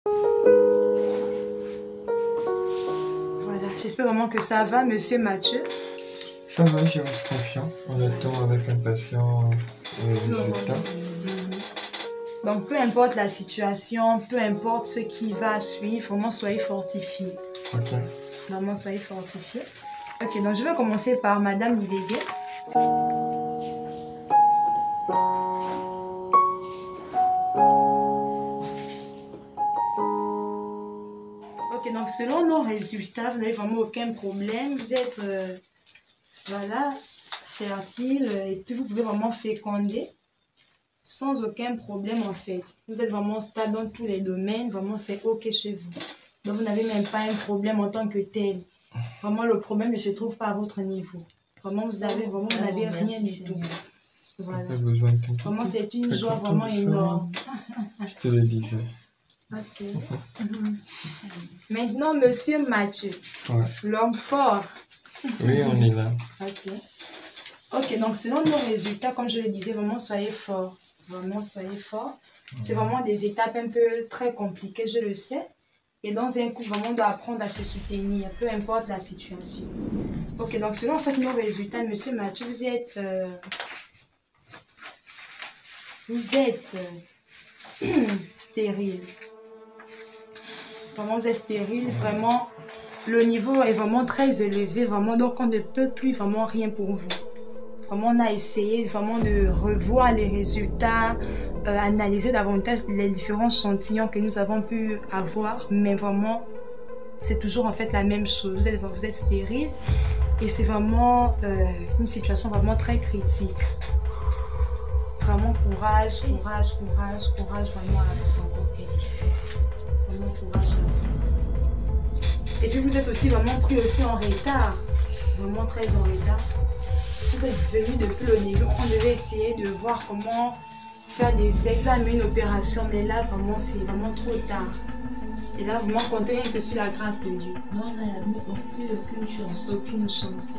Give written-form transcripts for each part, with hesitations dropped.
Voilà, j'espère vraiment que ça va, Monsieur Mathieu. Ça va, je reste confiant. On attend avec impatience les résultats. Donc, peu importe la situation, peu importe ce qui va suivre, vraiment soyez fortifiés. Ok. Vraiment soyez fortifiés. Ok, donc je vais commencer par Madame Libégué. Ok, donc selon nos résultats, vous n'avez vraiment aucun problème. Vous êtes, voilà, fertile et puis vous pouvez vraiment féconder sans aucun problème en fait. Vous êtes vraiment stable dans tous les domaines, vraiment c'est ok chez vous. Donc vous n'avez même pas un problème en tant que tel. Vraiment le problème ne se trouve pas à votre niveau. Vraiment vous n'avez rien du tout. Voilà. Pas besoin de t'inquiéter. Vraiment c'est une joie vraiment énorme. Je te le disais. Ok. Maintenant Monsieur Mathieu, Ouais. l'homme fort. Oui, on est là. Ok. Ok, donc selon nos résultats, comme je le disais, vraiment soyez forts. Vraiment soyez forts. C'est vraiment des étapes un peu très compliquées, je le sais. Et dans un coup, vraiment, on doit apprendre à se soutenir, peu importe la situation. Ok, donc selon en fait nos résultats, Monsieur Mathieu, vous êtes stérile. Vraiment, vous êtes stérile. Vraiment, le niveau est vraiment très élevé. Vraiment, donc on ne peut plus vraiment rien pour vous. Vraiment, on a essayé vraiment de revoir les résultats, analyser davantage les différents échantillons que nous avons pu avoir, mais vraiment, c'est toujours en fait la même chose. Vous êtes stérile et c'est vraiment une situation vraiment très critique. Vraiment courage, courage, courage, courage, vraiment à vous. Vraiment courage à vous. Et puis vous êtes aussi vraiment pris aussi en retard, vraiment très en retard. Si vous êtes venu depuis le début, on devait essayer de voir comment faire des examens, une opération, mais là vraiment c'est vraiment trop tard. Et là vraiment comptez rien que sur la grâce de Dieu. Non, là, il n'y a aucune chance. Aucune chance.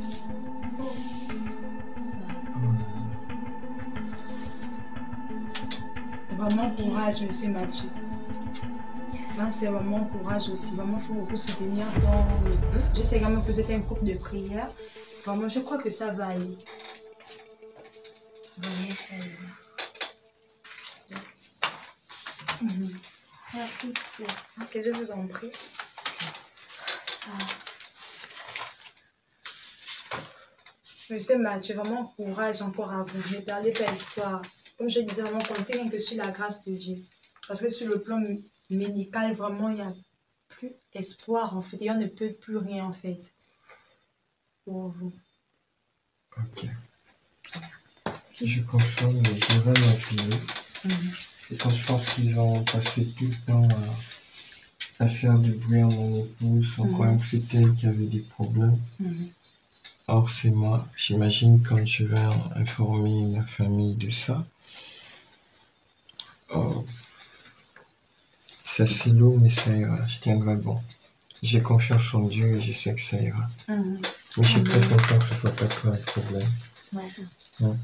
Vraiment courage, Monsieur Mathieu. C'est vraiment courage aussi. Vraiment, il faut beaucoup soutenir dans le couple. Je sais également que vous êtes un couple de prière. Vraiment, je crois que ça va aller. Vraiment, ça ira. Merci. Ok, je vous en prie. Ça. Monsieur Mathieu, vraiment courage encore à vous. Ne perdez pas espoir. Comme je disais, vraiment comptez rien que sur la grâce de Dieu. Parce que sur le plan médical, vraiment, il n'y a plus espoir en fait. Et on ne peut plus rien en fait pour vous. Ok. Je consomme les jurons appuyés. Et quand je pense qu'ils ont passé tout le temps à faire du bruit à mon épouse, en croyant que c'était elle qui avait des problèmes. Or, c'est moi. J'imagine quand je vais informer ma famille de ça. Oh. C'est assez lourd, mais ça ira. Je tiendrai bon. J'ai confiance en Dieu et je sais que ça ira. Mais je suis très content que ce ne soit pas toi le problème. Ouais.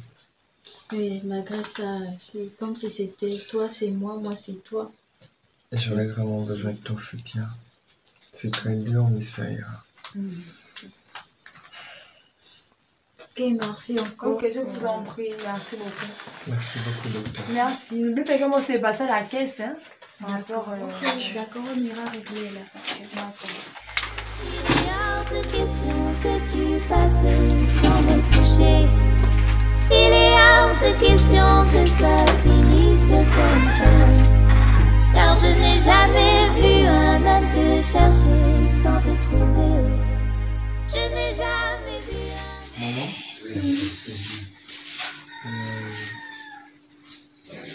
Oui, malgré ça, c'est comme si c'était toi, c'est moi, moi, c'est toi. J'aurais vraiment besoin de ton soutien. C'est très dur, mais ça ira. Ok, merci encore. Ok, je vous en prie. Merci beaucoup. Merci beaucoup, docteur. Merci. N'oubliez pas comment c'est passé à la caisse. Hein? D'accord, on ira régler la facture. D'accord. Il est hors de question que tu passes sans me toucher. Il est hors de question que ça finisse comme ça. Car je n'ai jamais vu un homme te chercher sans te trouver. Je n'ai jamais vu un... Maman,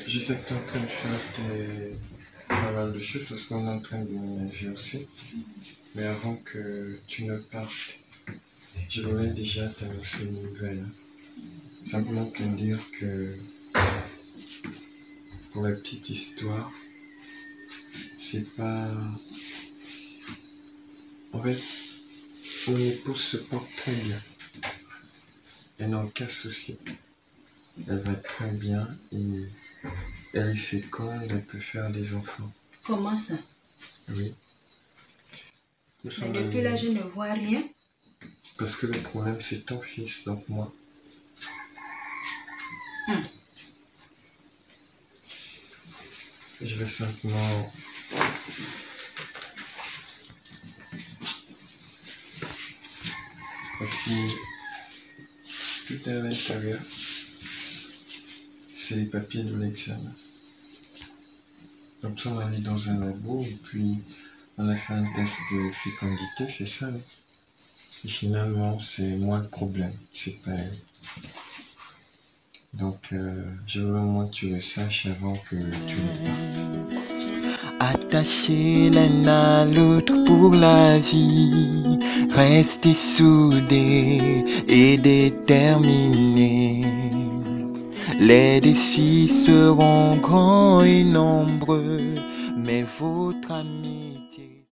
je sais que tu es en train de faire pas mal de choses parce qu'on est en train de déménager aussi. Mais avant que tu ne partes, je voulais déjà t'annoncer une nouvelle. Simplement te dire que pour la petite histoire, c'est pas... En fait, mon épouse se porte très bien. Elle n'a aucun souci. Elle va très bien et elle est féconde, elle peut faire des enfants. Comment ça? Oui. Mais depuis là, je ne vois rien. Parce que le problème, c'est ton fils, donc moi. Je vais simplement... Voici tout à l'intérieur. C'est les papiers de l'examen. Comme ça, on allait dans un labo et puis on a fait un test de fécondité, c'est ça. Non? Et finalement, c'est moi le problème, c'est pas elle. Donc, je veux au moins que tu le saches avant que tu le partes. Attachés l'un à l'autre pour la vie, restez soudés et déterminés. Les défis seront grands et nombreux, mais votre amitié...